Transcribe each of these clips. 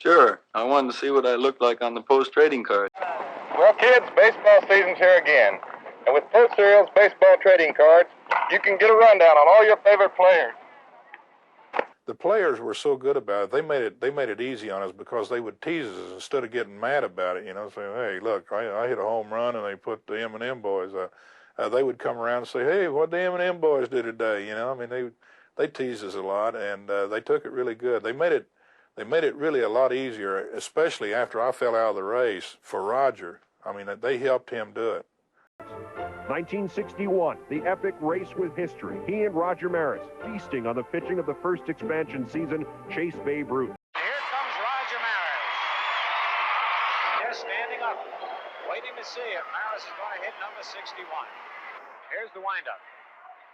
Sure. I wanted to see what I looked like on the Post trading card. Well, kids, baseball season's here again. And with Post Cereal's baseball trading cards, you can get a rundown on all your favorite players. The players were so good about it. They made it easy on us because they would tease us instead of getting mad about it. You know, saying, "Hey, look, I hit a home run," and they put the M&M boys. They would come around and say, "Hey, what the M&M boys do today?" You know, I mean, they teased us a lot, and they took it really good. They made it really a lot easier, especially after I fell out of the race for Roger. I mean, they helped him do it. 1961, the epic race with history. He and Roger Maris, feasting on the pitching of the first expansion season, chased Babe Ruth. Here comes Roger Maris. Just standing up, waiting to see if Maris is going to hit number 61. Here's the windup.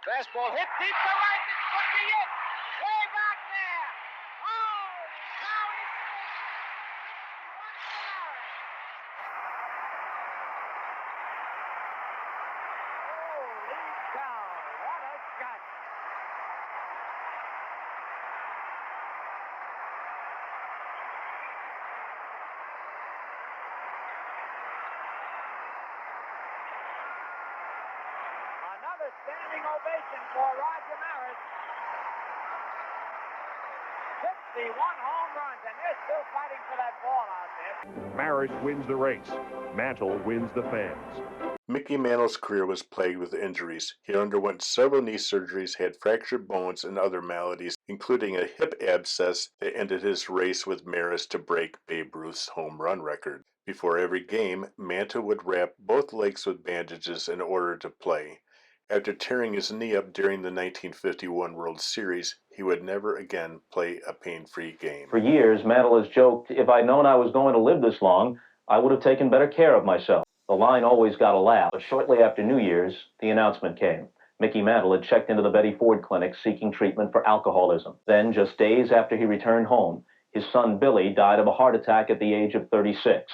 Fastball hit deep to right. This could be it. Way back there. Holy cow, it's Holy cow, what a shot. Another standing ovation for Roger Maris. 61 home runs, and they're still fighting for that ball out there. Maris wins the race. Mantle wins the fans. Mickey Mantle's career was plagued with injuries. He underwent several knee surgeries, had fractured bones and other maladies, including a hip abscess that ended his race with Maris to break Babe Ruth's home run record. Before every game, Mantle would wrap both legs with bandages in order to play. After tearing his knee up during the 1951 World Series, he would never again play a pain-free game. For years, Mantle has joked, if I'd known I was going to live this long, I would have taken better care of myself. The line always got a laugh, but shortly after New Year's, the announcement came. Mickey Mantle had checked into the Betty Ford Clinic seeking treatment for alcoholism. Then, just days after he returned home, his son Billy died of a heart attack at the age of 36.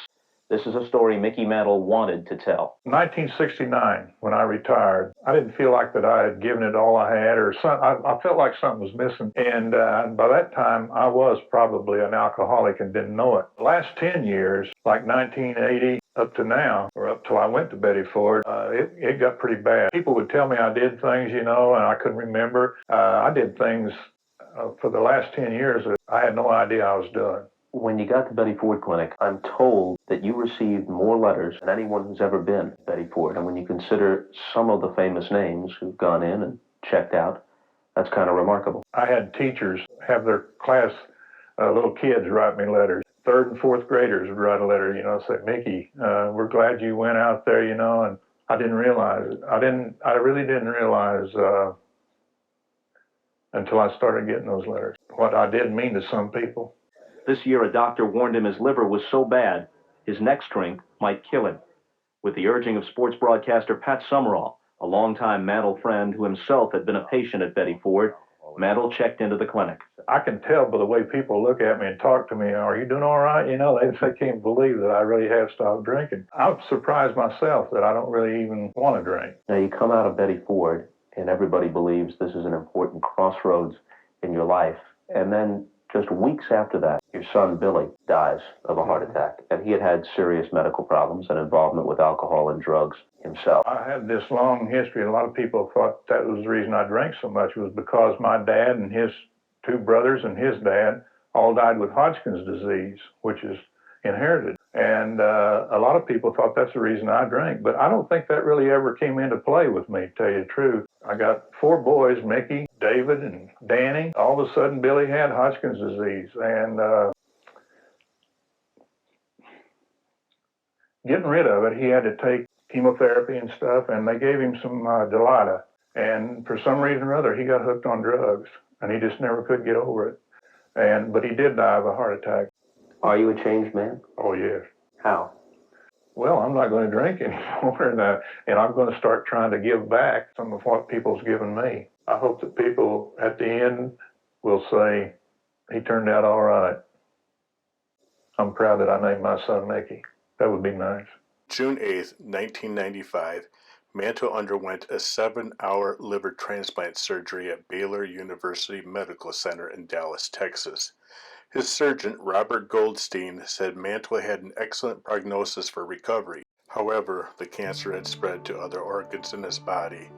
This is a story Mickey Mantle wanted to tell. 1969, when I retired, I didn't feel like that I had given it all I had, or I felt like something was missing. And by that time, I was probably an alcoholic and didn't know it. The last 10 years, like 1980 up to now, or up till I went to Betty Ford, it got pretty bad. People would tell me I did things, you know, and I couldn't remember. I did things for the last 10 years that I had no idea I was doing. When you got to Betty Ford Clinic, I'm told that you received more letters than anyone who's ever been at Betty Ford. And when you consider some of the famous names who've gone in and checked out, that's kind of remarkable. I had teachers have their class, little kids write me letters. Third and fourth graders would write a letter, you know, say, Mickey, we're glad you went out there, you know, and I didn't realize it. I really didn't realize until I started getting those letters what I did mean to some people. This year, a doctor warned him his liver was so bad, his next drink might kill him. With the urging of sports broadcaster Pat Summerall, a longtime Mantle friend who himself had been a patient at Betty Ford, Mantle checked into the clinic. I can tell by the way people look at me and talk to me, are you doing all right? You know, they can't believe that I really have stopped drinking. I'm surprised myself that I don't really even want to drink. Now, you come out of Betty Ford, and everybody believes this is an important crossroads in your life. And then just weeks after that, your son Billy dies of a heart attack, and he had had serious medical problems and involvement with alcohol and drugs himself. I had this long history, and a lot of people thought that was the reason I drank so much was because my dad and his two brothers and his dad all died with Hodgkin's disease, which is inherited. And a lot of people thought that's the reason I drank, but I don't think that really ever came into play with me, to tell you the truth. I got 4 boys, Mickey, David, and Danny. All of a sudden, Billy had Hodgkin's disease, and getting rid of it, he had to take chemotherapy and stuff, and they gave him some Delata. And for some reason or other, he got hooked on drugs, and he just never could get over it. But he did die of a heart attack. Are you a changed man? Oh, yes. How? Well, I'm not going to drink anymore, and I'm going to start trying to give back some of what people's given me. I hope that people at the end will say, he turned out all right. I'm proud that I named my son Mickey. That would be nice. June 8th, 1995, Mantle underwent a 7-hour liver transplant surgery at Baylor University Medical Center in Dallas, Texas. His surgeon, Robert Goldstein, said Mantle had an excellent prognosis for recovery. However, the cancer had spread to other organs in his body,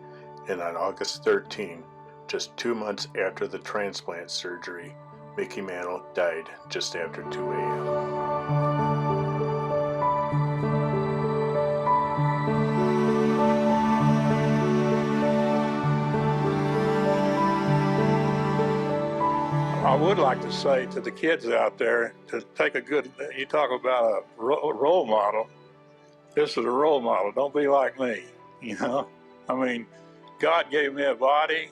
and on August 13, just 2 months after the transplant surgery, Mickey Mantle died just after 2 a.m. I would like to say to the kids out there to take a good, you talk about a role model. This is a role model. Don't be like me, you know? I mean, God gave me a body,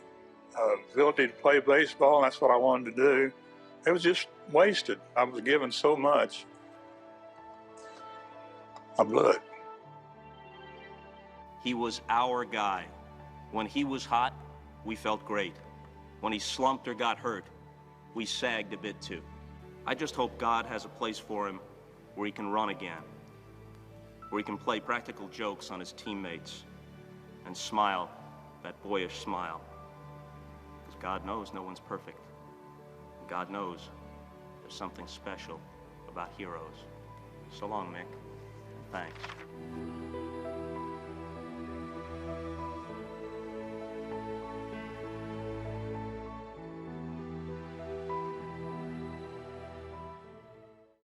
ability to play baseball, and that's what I wanted to do. It was just wasted. I was given so much. I blew it. He was our guy. When he was hot, we felt great. When he slumped or got hurt, we sagged a bit too. I just hope God has a place for him where he can run again, where he can play practical jokes on his teammates and smile that boyish smile. Because God knows no one's perfect. And God knows there's something special about heroes. So long, Mick. Thanks.